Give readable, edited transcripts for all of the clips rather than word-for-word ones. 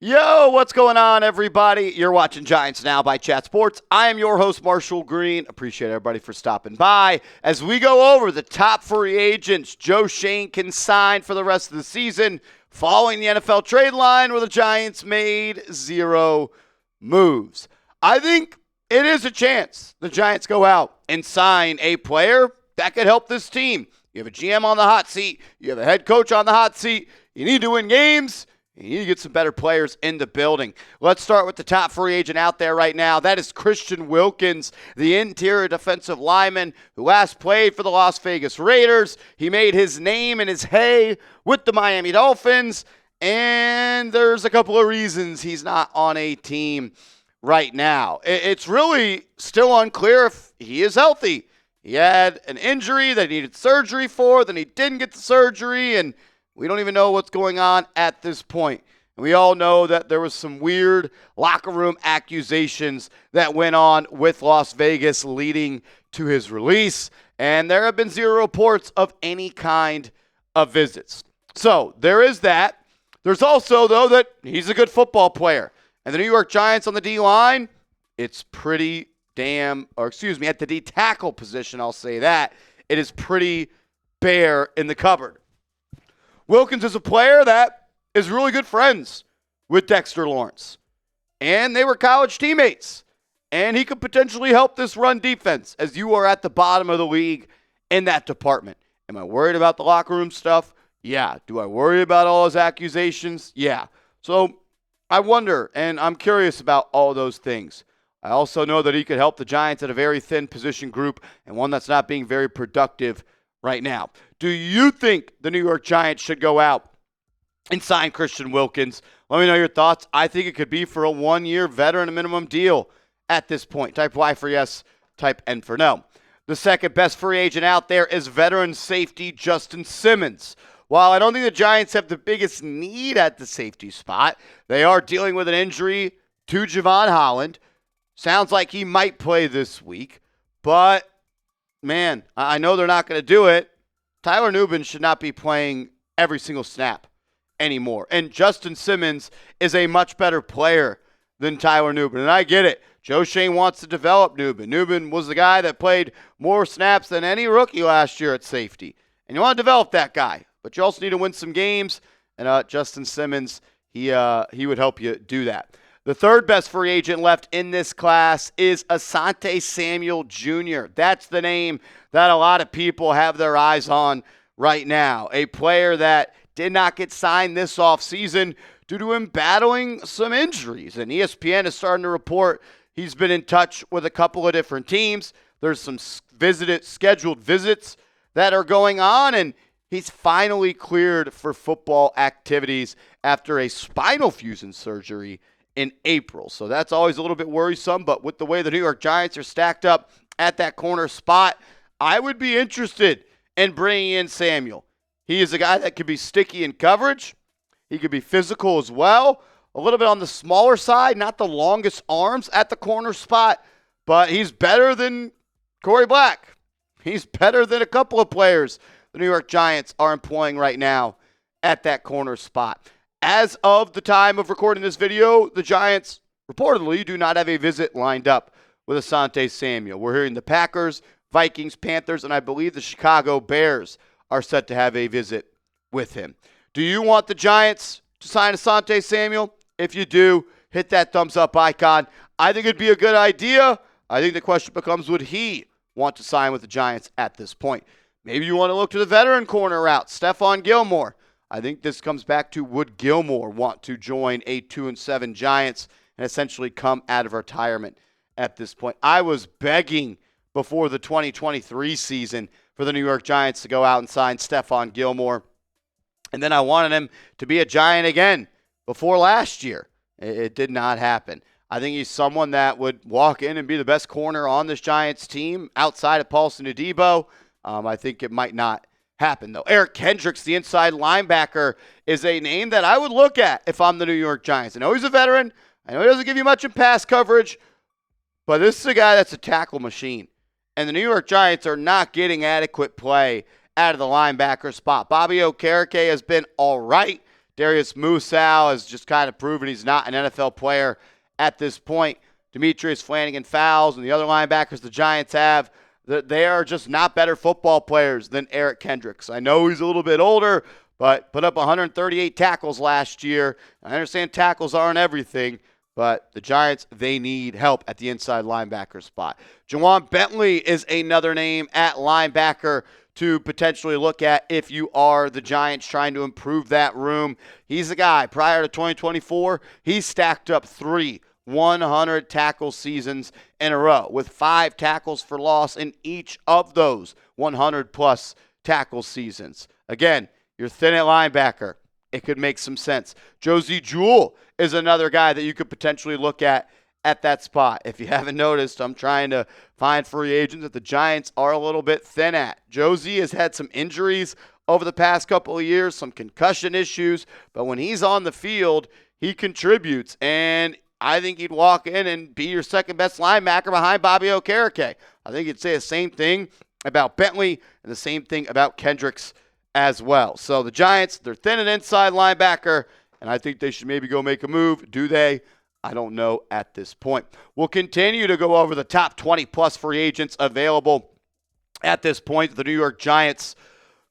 Yo, what's going on, everybody? You're watching Giants Now by Chat Sports. I am your host, Marshall Green. Appreciate everybody for stopping by. As we go over the top free agents, Joe Schoen can sign for the rest of the season following the NFL trade line where the Giants made 0 moves. I think it is a chance the Giants go out and sign a player that could help this team. You have a GM on the hot seat. You have a head coach on the hot seat. You need to win games. You need to get some better players in the building. Let's start with the top free agent out there right now. That is Christian Wilkins, the interior defensive lineman who last played for the Las Vegas Raiders. He made his name and his hay with the Miami Dolphins, and there's a couple of reasons he's not on a team right now. It's really still unclear if he is healthy. He had an injury that he needed surgery for, then he didn't get the surgery, and we don't even know what's going on at this point. And we all know that there was some weird locker room accusations that went on with Las Vegas leading to his release. And there have been 0 reports of any kind of visits. So there is that. There's also, though, that he's a good football player. And the New York Giants on the D-line, it's pretty at the D-tackle position, I'll say that. It is pretty bare in the cupboard. Wilkins is a player that is really good friends with Dexter Lawrence. And they were college teammates. And he could potentially help this run defense as you are at the bottom of the league in that department. Am I worried about the locker room stuff? Yeah. Do I worry about all his accusations? Yeah. So I wonder, and I'm curious about all those things. I also know that he could help the Giants at a very thin position group and one that's not being very productive right now. Do you think the New York Giants should go out and sign Christian Wilkins? Let me know your thoughts. I think it could be for a 1-year veteran minimum deal at this point. Type Y for yes, type N for no. The second best free agent out there is veteran safety Justin Simmons. While I don't think the Giants have the biggest need at the safety spot, they are dealing with an injury to Javon Holland. Sounds like he might play this week, but man, I know they're not going to do it. Tyler Nubin should not be playing every single snap anymore. And Justin Simmons is a much better player than Tyler Nubin. And I get it. Joe Schoen wants to develop Nubin. Nubin was the guy that played more snaps than any rookie last year at safety. And you want to develop that guy. But you also need to win some games. And Justin Simmons, he would help you do that. The third best free agent left in this class is Asante Samuel Jr. That's the name that a lot of people have their eyes on right now. A player that did not get signed this offseason due to him battling some injuries. And ESPN is starting to report he's been in touch with a couple of different teams. There's some scheduled visits that are going on, and he's finally cleared for football activities after a spinal fusion surgery in April. So that's always a little bit worrisome, but with the way the New York Giants are stacked up at that corner spot, I would be interested in bringing in Samuel. He is a guy that could be sticky in coverage. He could be physical as well. A little bit on the smaller side, not the longest arms at the corner spot, but he's better than Corey Black. He's better than a couple of players the New York Giants are employing right now at that corner spot. As of the time of recording this video, the Giants reportedly do not have a visit lined up with Asante Samuel. We're hearing the Packers, Vikings, Panthers, and I believe the Chicago Bears are set to have a visit with him. Do you want the Giants to sign Asante Samuel? If you do, hit that thumbs up icon. I think it'd be a good idea. I think the question becomes, would he want to sign with the Giants at this point? Maybe you want to look to the veteran corner route, Stephon Gilmore. I think this comes back to, would Gilmore want to join a 2-7 Giants and essentially come out of retirement at this point? I was begging before the 2023 season for the New York Giants to go out and sign Stephon Gilmore. And then I wanted him to be a Giant again before last year. It did not happen. I think he's someone that would walk in and be the best corner on this Giants team outside of Paulson Adebo. I think it might not happen, though. Eric Kendricks, the inside linebacker, is a name that I would look at if I'm the New York Giants. I know he's a veteran. I know he doesn't give you much in pass coverage, but this is a guy that's a tackle machine. And the New York Giants are not getting adequate play out of the linebacker spot. Bobby Okereke has been all right. Darius Musow has just kind of proven he's not an NFL player at this point. Demetrius Flanagan-Fowles and the other linebackers the Giants have, they are just not better football players than Eric Kendricks. I know he's a little bit older, but put up 138 tackles last year. I understand tackles aren't everything, but the Giants, they need help at the inside linebacker spot. Juwan Bentley is another name at linebacker to potentially look at if you are the Giants trying to improve that room. He's the guy. Prior to 2024, he's stacked up 3 100 tackle seasons in a row with 5 tackles for loss in each of those 100-plus tackle seasons. Again, you're thin at linebacker. It could make some sense. Josey Jewell is another guy that you could potentially look at that spot. If you haven't noticed, I'm trying to find free agents that the Giants are a little bit thin at. Josey has had some injuries over the past couple of years, some concussion issues, but when he's on the field, he contributes, and I think he'd walk in and be your second-best linebacker behind Bobby Okereke. I think you'd say the same thing about Bentley and the same thing about Kendricks as well. So the Giants, they're thin at inside linebacker, and I think they should maybe go make a move. Do they? I don't know at this point. We'll continue to go over the top 20-plus free agents available at this point. The New York Giants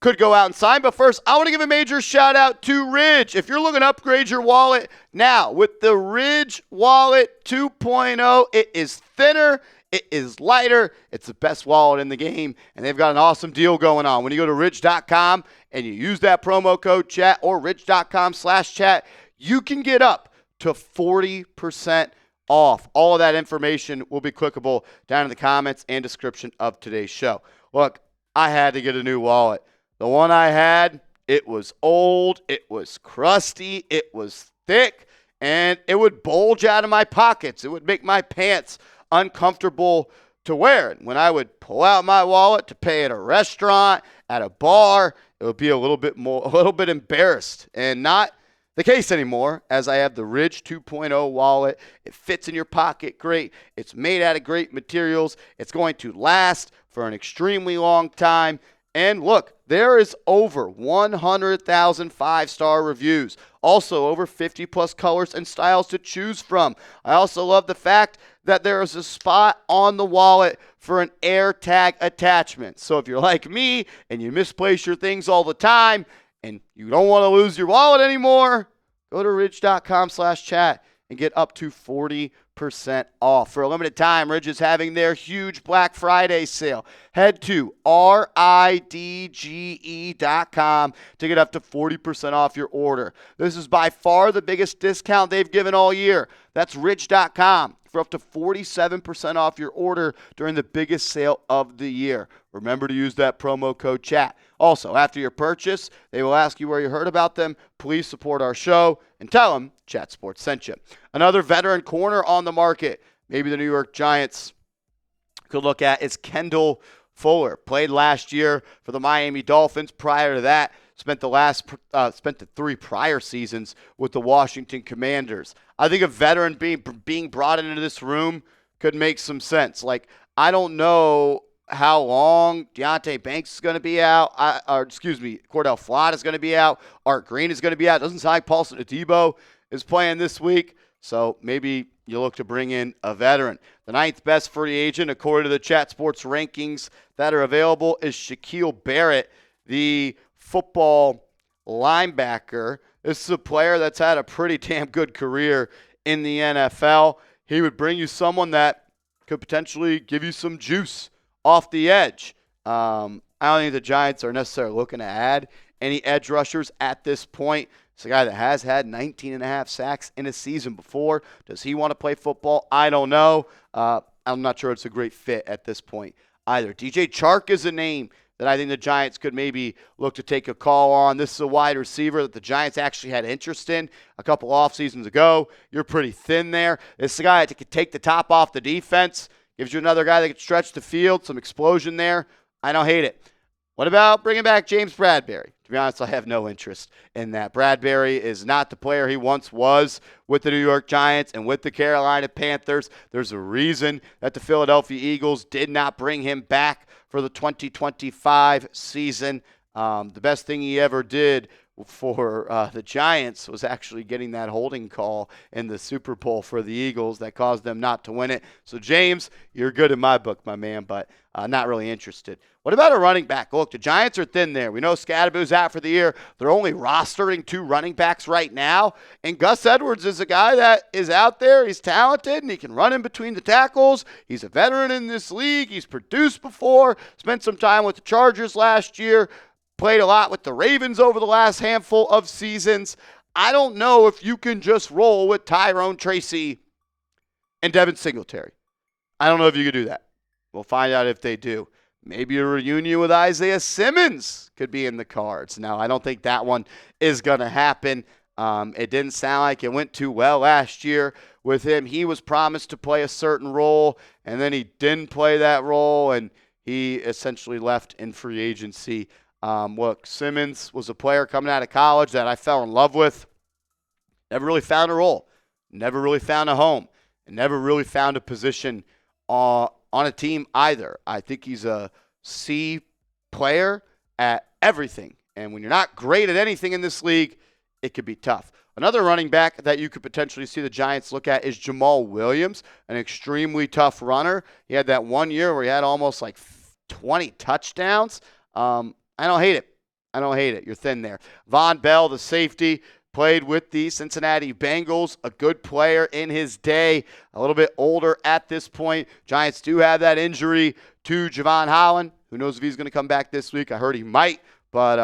could go out and sign. But first, I want to give a major shout-out to Ridge. If you're looking to upgrade your wallet now, with the Ridge Wallet 2.0, it is thinner, it is lighter, it's the best wallet in the game, and they've got an awesome deal going on. When you go to ridge.com and you use that promo code chat or ridge.com/chat, you can get up to 40% off. All of that information will be clickable down in the comments and description of today's show. Look, I had to get a new wallet. The one I had, it was old, it was crusty, it was thick, and it would bulge out of my pockets. It would make my pants uncomfortable to wear. And when I would pull out my wallet to pay at a restaurant, at a bar, it would be a little bit embarrassed, and not the case anymore, as I have the Ridge 2.0 wallet. It fits in your pocket great. It's made out of great materials. It's going to last for an extremely long time. And look, there is over 100,000 5-star reviews. Also, over 50-plus colors and styles to choose from. I also love the fact that there is a spot on the wallet for an AirTag attachment. So if you're like me and you misplace your things all the time and you don't want to lose your wallet anymore, go to ridge.com/chat and get up to 40% off. For a limited time, Ridge is having their huge Black Friday sale. Head to ridge.com to get up to 40% off your order. This is by far the biggest discount they've given all year. That's ridge.com for up to 47% off your order during the biggest sale of the year. Remember to use that promo code chat. Also, after your purchase, they will ask you where you heard about them. Please support our show and tell them Chat Sports sent you. Another veteran corner on the market, maybe the New York Giants could look at, is Kendall Fuller. Played last year for the Miami Dolphins. Prior to that, spent the 3 prior seasons with the Washington Commanders. I think a veteran being brought into this room could make some sense. Like, I don't know how long Deonte Banks is going to be out. Cordell Flott is going to be out. Art Green is going to be out. Doesn't sound like Paulson Adebo is playing this week. So maybe you look to bring in a veteran. The 9th best free agent, according to the Chat Sports rankings that are available, is Shaquille Barrett, the football linebacker. This is a player that's had a pretty damn good career in the NFL. He would bring you someone that could potentially give you some juice off the edge. I don't think the Giants are necessarily looking to add any edge rushers at this point. It's a guy that has had 19.5 sacks in a season before. Does he want to play football? I don't know. I'm not sure it's a great fit at this point either. DJ Chark is a name that I think the Giants could maybe look to take a call on. This is a wide receiver that the Giants actually had interest in a couple off seasons ago. You're pretty thin there. This is a guy that could take the top off the defense. Gives you another guy that can stretch the field, some explosion there. I don't hate it. What about bringing back James Bradberry? To be honest, I have no interest in that. Bradberry is not the player he once was with the New York Giants and with the Carolina Panthers. There's a reason that the Philadelphia Eagles did not bring him back for the 2025 season. The best thing he ever did for the Giants was actually getting that holding call in the Super Bowl for the Eagles that caused them not to win it. So, James, you're good in my book, my man, but not really interested. What about a running back? Look, the Giants are thin there. We know Scadaboo's out for the year. They're only rostering 2 running backs right now. And Gus Edwards is a guy that is out there. He's talented, and he can run in between the tackles. He's a veteran in this league. He's produced before. Spent some time with the Chargers last year. Played a lot with the Ravens over the last handful of seasons. I don't know if you can just roll with Tyrone Tracy and Devin Singletary. I don't know if you could do that. We'll find out if they do. Maybe a reunion with Isiah Simmons could be in the cards. Now, I don't think that one is going to happen. It didn't sound like it went too well last year with him. He was promised to play a certain role, and then he didn't play that role, and he essentially left in free agency. Look, Simmons was a player coming out of college that I fell in love with. Never really found a role. Never really found a home. And never really found a position on a team either. I think he's a C player at everything. And when you're not great at anything in this league, it could be tough. Another running back that you could potentially see the Giants look at is Jamal Williams, an extremely tough runner. He had that 1 year where he had almost like 20 touchdowns. I don't hate it. I don't hate it. You're thin there. Von Bell, the safety, played with the Cincinnati Bengals, a good player in his day, a little bit older at this point. Giants do have that injury to Javon Holland. Who knows if he's going to come back this week? I heard he might, but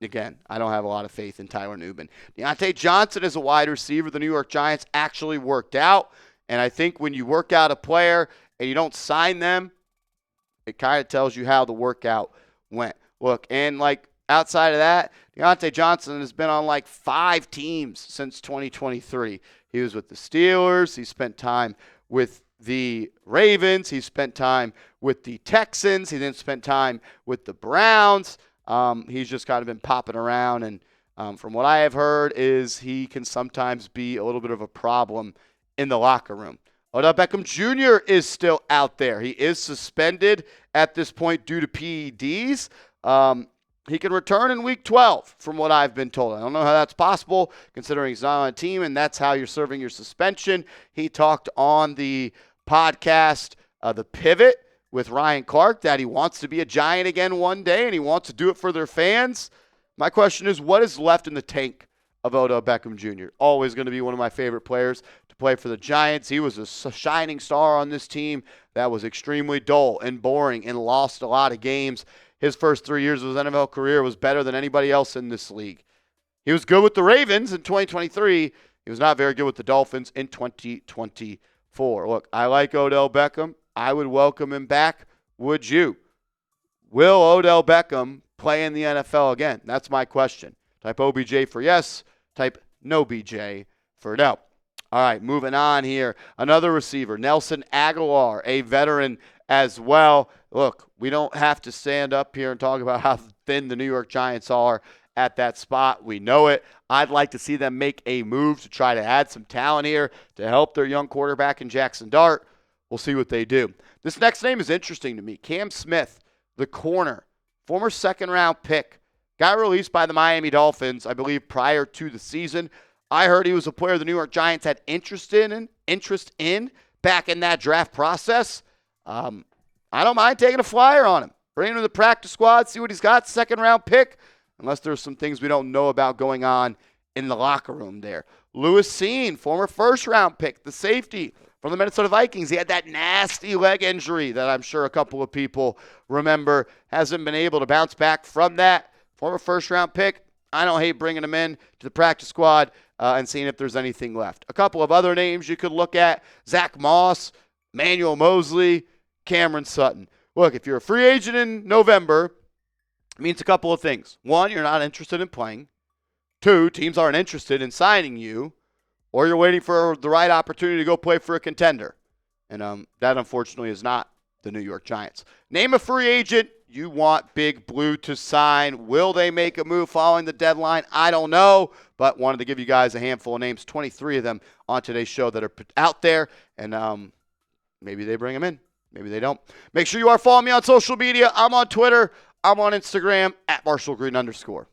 again, I don't have a lot of faith in Tyler Nubin. Deontay Johnson is a wide receiver. The New York Giants actually worked out, and I think when you work out a player and you don't sign them, it kind of tells you how the workout went. Look, and like outside of that, Deontay Johnson has been on like 5 teams since 2023. He was with the Steelers. He spent time with the Ravens. He spent time with the Texans. He then spent time with the Browns. He's just kind of been popping around, and from what I have heard is he can sometimes be a little bit of a problem in the locker room. Odell Beckham Jr. is still out there. He is suspended at this point due to PEDs. He can return in Week 12, from what I've been told. I don't know how that's possible, considering he's not on a team, and that's how you're serving your suspension. He talked on the podcast, The Pivot, with Ryan Clark, that he wants to be a Giant again one day, and he wants to do it for their fans. My question is, what is left in the tank of Odell Beckham Jr.? Always going to be one of my favorite players to play for the Giants. He was a shining star on this team that was extremely dull and boring and lost a lot of games. His first 3 years of his NFL career was better than anybody else in this league. He was good with the Ravens in 2023. He was not very good with the Dolphins in 2024. Look, I like Odell Beckham. I would welcome him back. Would you? Will Odell Beckham play in the NFL again? That's my question. Type OBJ for yes. Type no BJ for no. All right, moving on here. Another receiver, Nelson Aguilar, a veteran as well. Look, we don't have to stand up here and talk about how thin the New York Giants are at that spot. We know it. I'd like to see them make a move to try to add some talent here to help their young quarterback in Jackson Dart. We'll see what they do. This next name is interesting to me. Cam Smith, the corner, former second-round pick, got released by the Miami Dolphins, I believe, prior to the season. I heard he was a player the New York Giants had interest in back in that draft process. I don't mind taking a flyer on him. Bring him to the practice squad, see what he's got, second-round pick, unless there's some things we don't know about going on in the locker room there. Lewis Seen, former first-round pick, the safety from the Minnesota Vikings. He had that nasty leg injury that I'm sure a couple of people remember. Hasn't been able to bounce back from that. Former first-round pick. I don't hate bringing him in to the practice squad and seeing if there's anything left. A couple of other names you could look at. Zach Moss, Manuel Mosley, Cameron Sutton. Look, if you're a free agent in November, it means a couple of things. One, you're not interested in playing. Two, teams aren't interested in signing you. Or you're waiting for the right opportunity to go play for a contender. And that, unfortunately, is not the New York Giants. Name a free agent you want Big Blue to sign. Will they make a move following the deadline? I don't know, but wanted to give you guys a handful of names, 23 of them on today's show that are out there, and maybe they bring them in. Maybe they don't. Make sure you are following me on social media. I'm on Twitter. I'm on Instagram, @MarshallGreen_.